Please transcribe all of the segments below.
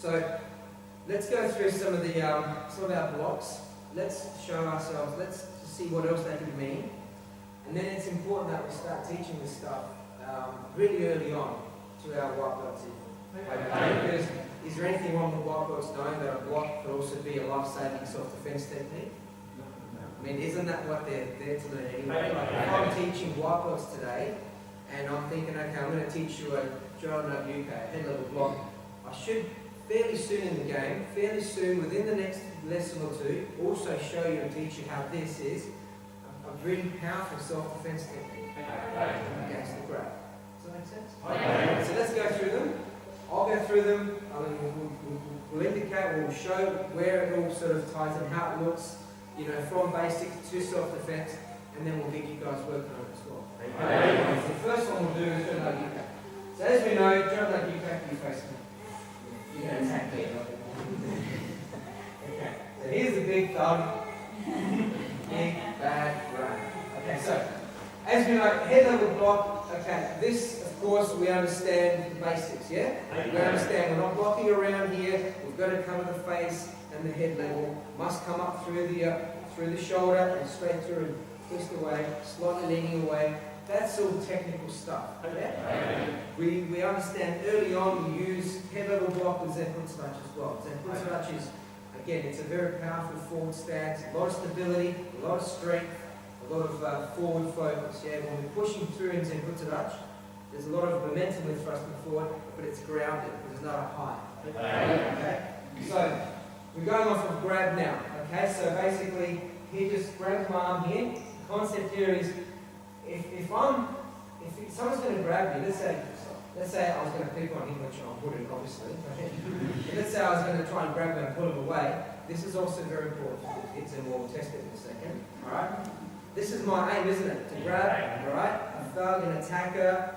So let's go through some of our blocks. Let's show ourselves. Let's see what else they could mean. And then it's important that we start teaching this stuff really early on to our white belts. Because is there anything wrong with white belts knowing that a block could also be a life-saving self-defense technique? I mean, isn't that what they're there to learn anyway? Like if I'm teaching white belts today, and I'm thinking, okay, I'm going to teach you a jodan head level block, I should fairly soon in the game, fairly soon within the next lesson or two, also show you and teach you how this is a really powerful self-defense technique against the grab. Does that make sense? So let's go through them. I'll go through them. We'll indicate, we'll show where it all sort of ties and how it looks, from basics to self-defense, and then we'll get you guys working on it as well. So the first one we'll do is jodan. So as we know, jodan you face me. You can attack me. Okay. So here's the big thumb. Big bad grab. Okay. So as we know, head level block. Okay. This, of course, we understand the basics. Yeah. We understand we're not blocking around here. We've got to cover the face and the head level. Must come up through the shoulder and straight through and twist away, slightly leaning away. That's all technical stuff. Yeah? We understand early on we use head level block with zenputsudachi as well. Zenputsudachi is, again, it's a very powerful forward stance, a lot of stability, a lot of strength, a lot of forward focus. Yeah? When we're pushing through in zenputsudachi, there's a lot of momentum with thrusting forward, but it's grounded. There's not a high. Okay? So we're going off of grab now. Okay? So basically, he just grabs my arm here. The concept here is if someone's going to grab me, let's say I was going to pick on him, which I wouldn't obviously, but let's say I was going to try and grab him and pull him away. This is also very important for the kids, and we'll test it in a second. Alright? This is my aim, isn't it? To grab, alright? A thug, an attacker,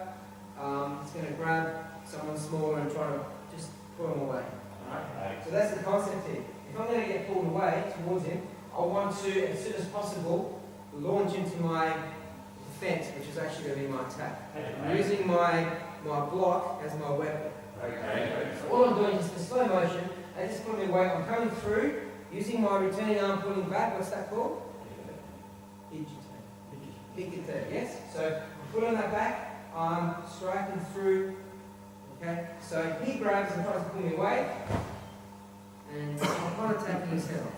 is going to grab someone smaller and try to just pull him away. Alright? So that's the concept here. If I'm going to get pulled away towards him, I want to, as soon as possible, launch into my defense, which is actually going to be my attack. I'm using my block as my weapon. So all I'm doing is in slow motion, I just put my weight, I'm coming through, using my returning arm, pulling back, what's that called? Hikite, yes? So I'm pulling that back, I'm striking through, okay? So he grabs and tries to pull me away, and I'm kind of taking his head off.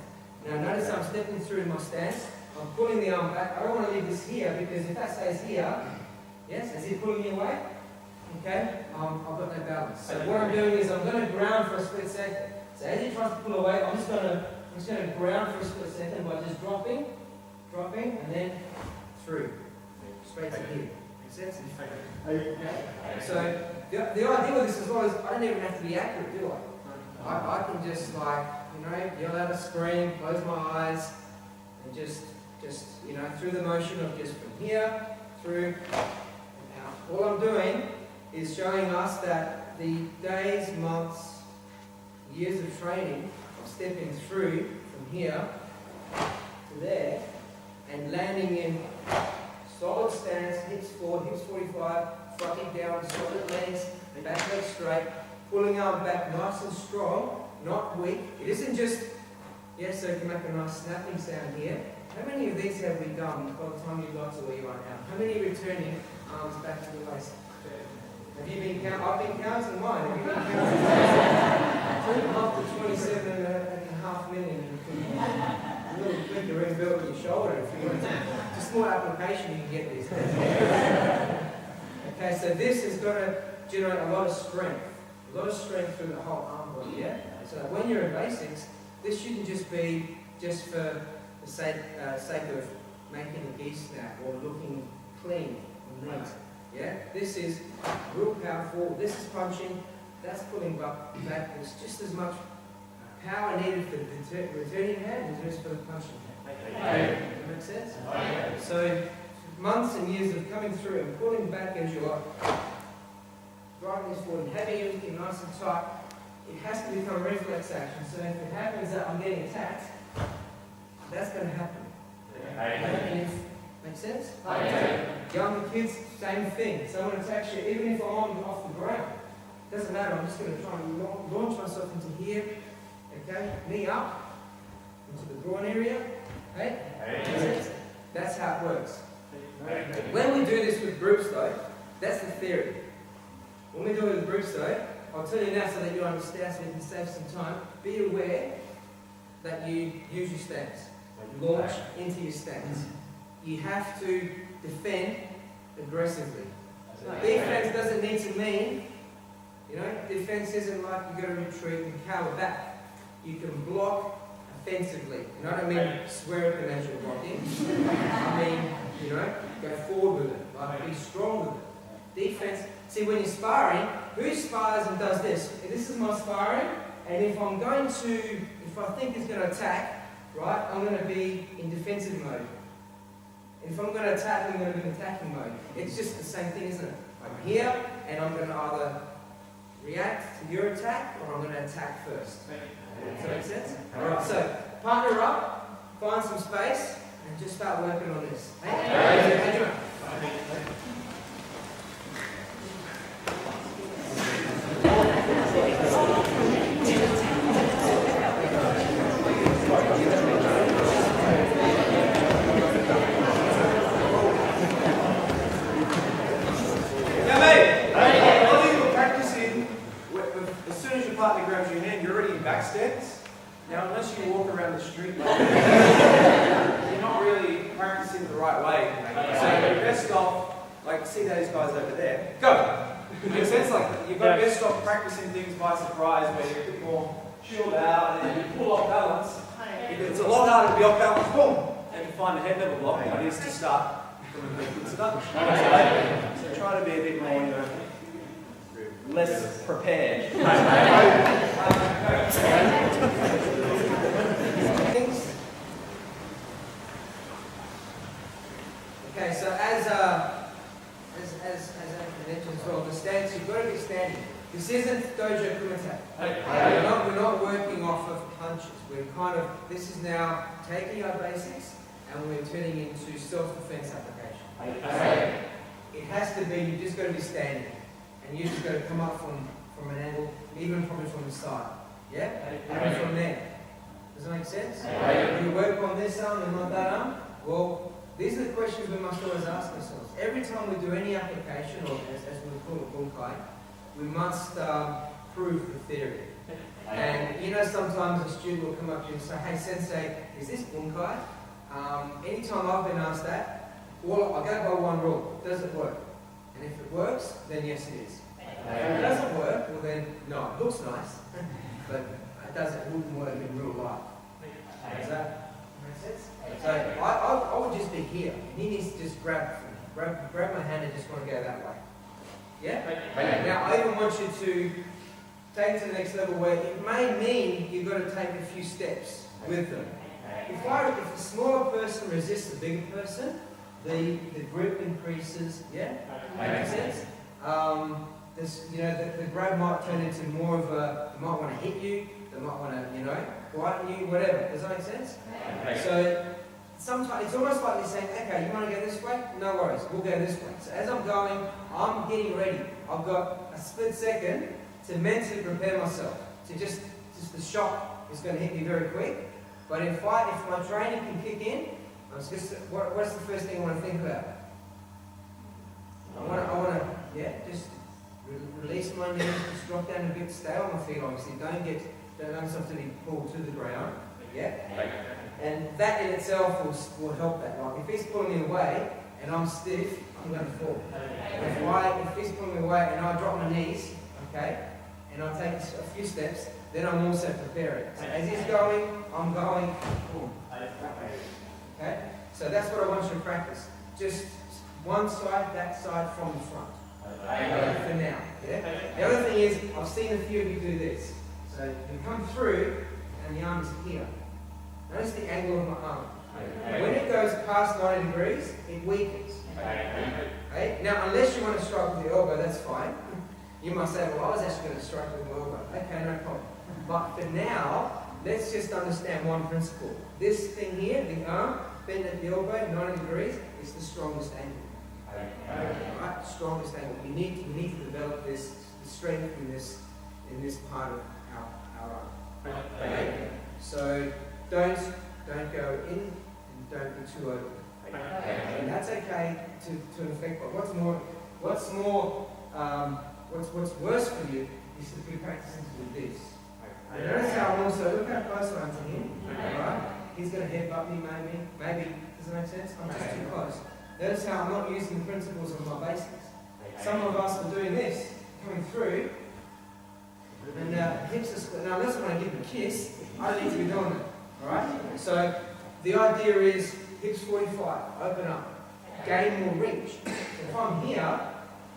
Now notice I'm stepping through in my stance. I'm pulling the arm back. I don't want to leave this here because if that stays here, yes, is he pulling me away? Okay, I've got no balance. So what I'm doing is I'm going to ground for a split second. So as he tries to pull away, I'm just going to ground for a split second by just dropping, and then through, straight to here. Make sense? Okay. So the idea with this as well is I don't even have to be accurate, do I? I can just yell out a scream, close my eyes, and just through the motion of just from here, through, and out. All I'm doing is showing us that the days, months, years of training of stepping through from here to there and landing in solid stance, hips forward, hips 45, fronting down, solid legs, back leg straight, pulling arm back nice and strong, not weak. It isn't just, yes, so you can make a nice snapping sound here. How many of these have we done by the time you got to where you are now? How many returning arms back to the waist? Have you been counting? I've been counting mine. Have you been counting? Up to 27.5 million. A little quicker inbuilt in your shoulder if you want to. Just more application you can get these days. Okay, so this is going to generate a lot of strength. A lot of strength through the whole arm body, yeah? So when you're in basics, this shouldn't just be just for the sake of making a geese snap or looking clean and neat. Yeah? This is real powerful. This is punching. That's pulling back. There's just as much power needed for the returning hand as there is for the punching hand. Does that make sense? So months and years of coming through and pulling back as you are, driving this forward and having everything nice and tight, it has to become reflex action. So if it happens that I'm getting attacked, that's going to happen. Make sense? Younger kids, same thing. Someone attacks you, even if I'm off the ground. Doesn't matter, I'm just going to try and launch myself into here. Okay, knee up, into the groin area. Okay? That's how it works. When we do this with groups though, that's the theory. When we do it with groups though, I'll tell you now so that you understand, so you can save some time. Be aware that you use your stance. Launch into your stance. You have to defend aggressively. Defense doesn't need to mean, defense isn't like you got to retreat and cower back. You can block offensively. And I don't mean swear at them as you're blocking. I mean, go forward with it. Like be strong with it. Defense. See, when you're sparring, who spars and does this? This is my sparring, and if I think he's going to attack, right, I'm going to be in defensive mode. If I'm going to attack, I'm going to be in attacking mode. It's just the same thing, isn't it? I'm here, and I'm going to either react to your attack, or I'm going to attack first. Does that make sense? Alright, so partner up, find some space, and just start working on this. Now, unless you walk around the street, you're not really practicing the right way. So you're best off, see those guys over there. Go! Makes sense? You've got best off practicing things by surprise, where you're a bit more chilled out and you pull off balance. It's a lot harder to be off balance, boom! And to find a head level block than it is to start from a good start. So try to be a bit more, less prepared. Okay, so as I mentioned as well, the stance, you've got to be standing. This isn't dojo kumite. We're not working off of punches. This is now taking our basics and we're turning into self-defense application. It has to be, you just got to be standing. And you just got to come up from an angle, even probably from the side. Yeah? Even from there. Does that make sense? You work on this arm and not that arm. Well, these are the questions we must always ask ourselves. Every time we do any application, or as we call it, bunkai, we must prove the theory. And sometimes a student will come up to you and say, hey sensei, is this bunkai? Anytime I've been asked that, I'll go by one rule. Does it work? And if it works, then yes it is. If it doesn't work, well then, no, it looks nice, but it wouldn't work in real life. Does that make sense? So I would just be here. He needs to just grab my hand and just want to go that way. Yeah? Now I even want you to take it to the next level where it may mean you've got to take a few steps with them. If a smaller person resists a bigger person, the grip increases, yeah? Makes sense? The grab might turn into more of they might want to hit you, they might want to, quieten you, whatever. Does that make sense? So, sometimes it's almost like they're saying, okay, you want to go this way? No worries, we'll go this way. So as I'm going, I'm getting ready. I've got a split second to mentally prepare myself. To just the shock is going to hit me very quick. But if my training can kick in, what's the first thing I want to think about? I want to, just release my knees, just drop down a bit, stay on my feet obviously, don't allow myself to be pulled to the ground, and that in itself will help that. If he's pulling me away and I'm stiff, I'm going to fall. If he's pulling me away and I drop my knees, and I take a few steps, then I'm also preparing. So as he's going, I'm going, boom. Okay? So that's what I want you to practice. Just one side, that side from the front. For now. Yeah? The other thing is, I've seen a few of you do this. So you come through, and the arm is here. Notice the angle of my arm. When it goes past 90 degrees, it weakens. Okay? Now, unless you want to strike with the elbow, that's fine. You might say, well, I was actually going to strike with my elbow. Okay, no problem. But for now, let's just understand one principle. This thing here, the arm, bend at the elbow, 90 degrees, is the strongest angle. Right? Strongest angle. You need to develop this strength in this part of our arm. Okay? So don't go in and don't be too open. And that's okay to affect. But what's worse for you is to be practicing to do this. And notice how I'm also, look how close I am to him. Right? He's going to headbutt me maybe. Does that make sense? I'm just too close. Notice how I'm not using the principles of my basics. Some of us are doing this, coming through, and hips are split. Now, unless I want to give him a kiss, I don't need to be doing that. Alright? So, the idea is hips 45, open up, gain more reach. So if I'm here,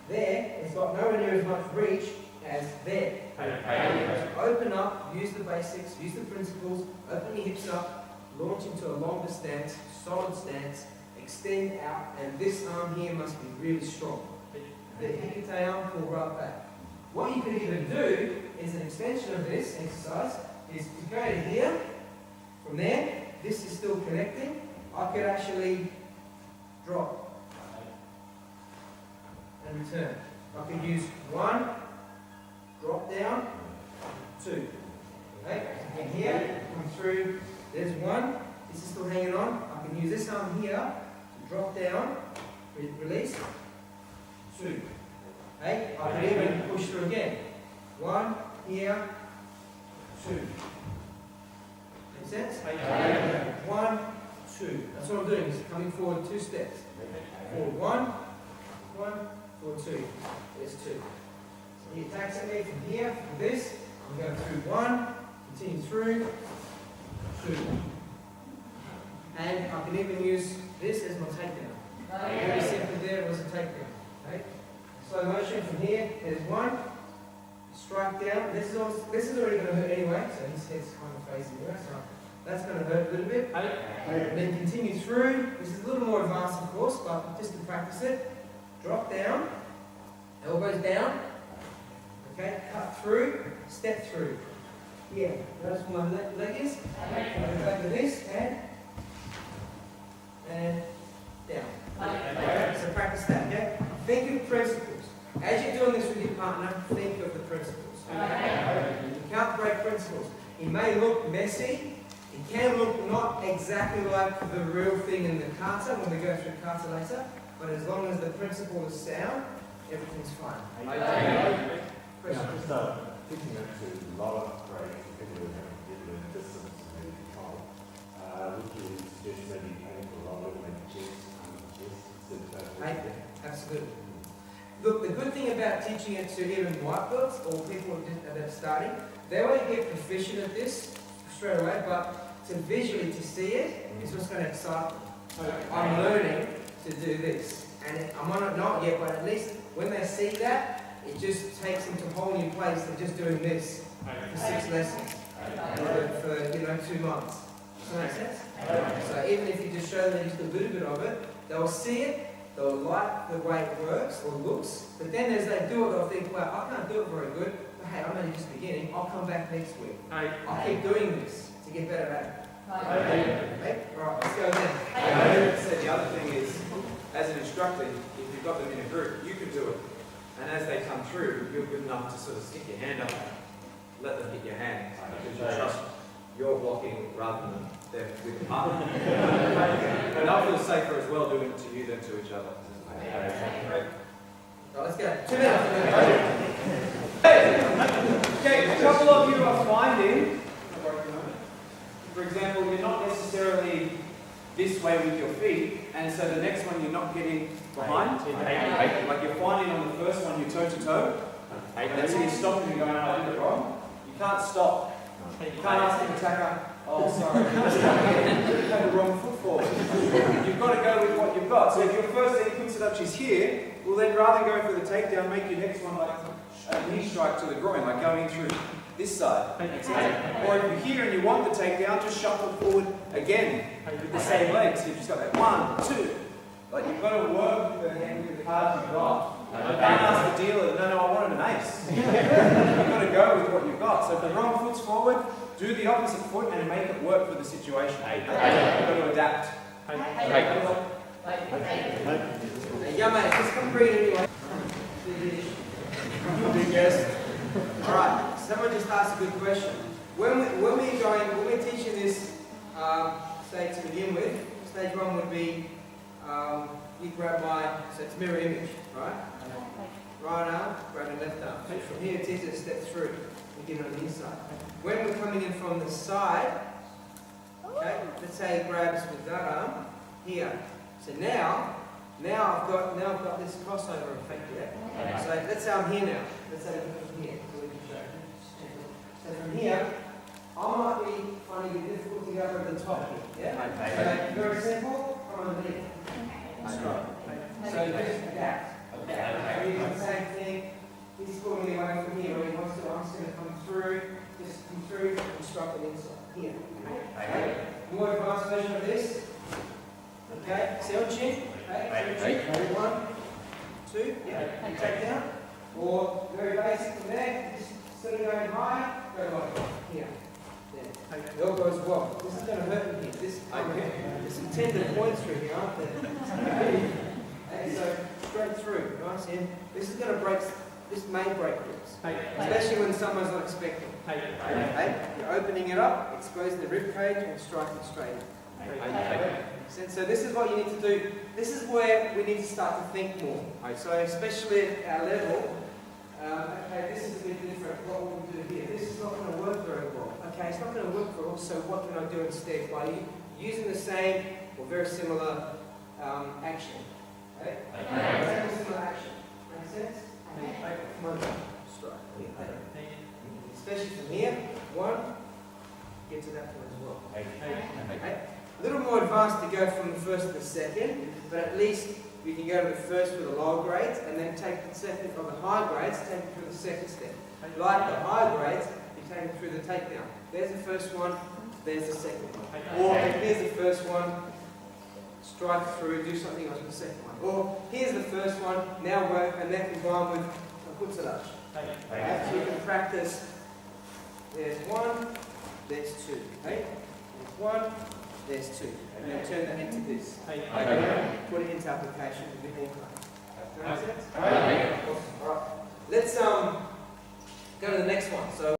there, it's got nowhere near as much reach as there. Open up, use the basics, use the principles, open your hips up, launch into a longer stance, solid stance, extend out, and this arm here must be really strong. The hikite arm, pull right back. What you could even do is an extension of this exercise is to go to here, from there, this is still connecting, I could actually drop and return. I could use 1, drop down, 2. Okay? And here, come through, there's 1, this is still hanging on. I can use this arm here to drop down, release, 2. Okay? I can even push through again. 1, here, 2. Make sense? 1, 2. That's what I'm doing, is coming forward 2 steps. Forward 1, forward 2. There's 2. He attacks at me from here, from this. I'm going through 1, continue through, 2. And I can even use this as my takedown. Very simply there was a takedown. Okay? Slow motion from here, there's 1. Strike down. This is already going to hurt anyway, so his head's kind of facing here. So that's going to hurt a little bit. And then continue through. This is a little more advanced, of course, but just to practice it. Drop down, elbows down. Okay, cut through, step through. Yeah, notice where my leg is. Back to this, and down. Okay, so practice that, okay? Think of principles. As you're doing this with your partner, think of the principles. Okay? You can't break principles. It may look messy. It can look not exactly like the real thing in the kata when we go through kata later, but as long as the principle is sound, everything's fine. Questions? Yeah, just thinking actually a lot of great people who have different distance and control. Would you suggest maybe aiming for a lot of Absolutely. Look, the good thing about teaching it to even white belts or people that are starting, they won't get proficient at this straight away, but to visually to see it is what's going to excite them. So I'm learning to do this, and I might not yet, but at least when they see that, it just takes them to a whole new place. They're just doing this for 6 lessons for 2 months. Does that make sense? So even if you just show them just a little bit of it, they'll see it. They'll like the way it works or looks, but then as they do it, they'll think, well, I can't do it very good, but hey, I'm only just beginning, I'll come back next week. I'll keep doing this to get better at it. Okay? Alright, let's go then. So the other thing is, as an instructor, if you've got them in a group, you can do it. And as they come through, you're good enough to sort of stick your hand up, let them hit your hand, because you trust you're blocking rather than them with the partner. And I feel safer as well doing it to you than to each other. Right, let's go. 2 minutes. Okay, a couple of you are finding, for example, you're not necessarily this way with your feet, and so the next one you're not getting behind. Like you're finding on the first one you're toe to toe, and so you're stopping and going, I did it wrong. You can't stop. You can't ask the attacker, oh sorry, you had the wrong foot forward. You've got to go with what you've got. So if your first knee puts it up, she's here, well then rather than going for the takedown, make your next one like a knee strike to the groin, like going through this side. Or if you're here and you want the takedown, just shuffle forward again with the same legs. You've just got that 1, 2. Like you've got to work with the hand with the cards you've got. Don't ask the dealer, no, I wanted an ace. You've got to go with what you've got. So if the wrong foot's forward, do the opposite foot and make it work for the situation. You've got to adapt. Yeah, mate, just come breathe anyway. Yes. All right. Someone just asked a good question. When we're teaching this stage to begin with, stage one would be you grab so it's mirror image, right? Right arm, grab the left arm. So from here, it's easy to step through and get it on the inside. When we're coming in from the side, okay, let's say he grabs with that arm here. So now I've got this crossover effect here. So let's say I'm here now. Let's say I'm from here. So from here, I might be finding it difficult to go over the top here. Yeah? So very simple, come underneath. Straight. So just adapt. So you do the same thing. He's pulling me away from here. When he wants to, I'm just going to come through, and strike it inside. Here. Okay. More advanced version of this. Okay. See on chin. Okay. 1, 2. Yeah. Take down. Or very basic from there. Just instead of going high, go low. Here. There. The elbow as well. This is going to hurt me here. There's some tender points through here, aren't there? Okay, so straight through. Nice in. This is going to break. This may break ribs, especially when someone's not expecting. Okay? You're opening it up, exposing the rib cage, and striking straight in. So this is what you need to do. This is where we need to start to think more. So especially at our level, okay, this is a bit different. What will we do here? This is not going to work very well. Okay, it's not going to work very well. So what can I do instead? By using the same or very similar action. Okay? Very similar action. Make sense? Especially from here, 1, get to that point as well. Okay. A little more advanced to go from the first to the second, but at least you can go to the first with the lower grades and then take the second from the high grades, take it through the second step. Like the high grades, you take it through the takedown. There's the first one, there's the second one. Or here's the first one, strike through, do something else with the second one. Or here's the first one, now work, and then combine with a kutsuraj. So you can practice, there's 1, there's 2. Okay? There's 1, there's 2. And then turn that into this. Put it into application a bit more time. Does that make sense? All right. Let's go to the next one. So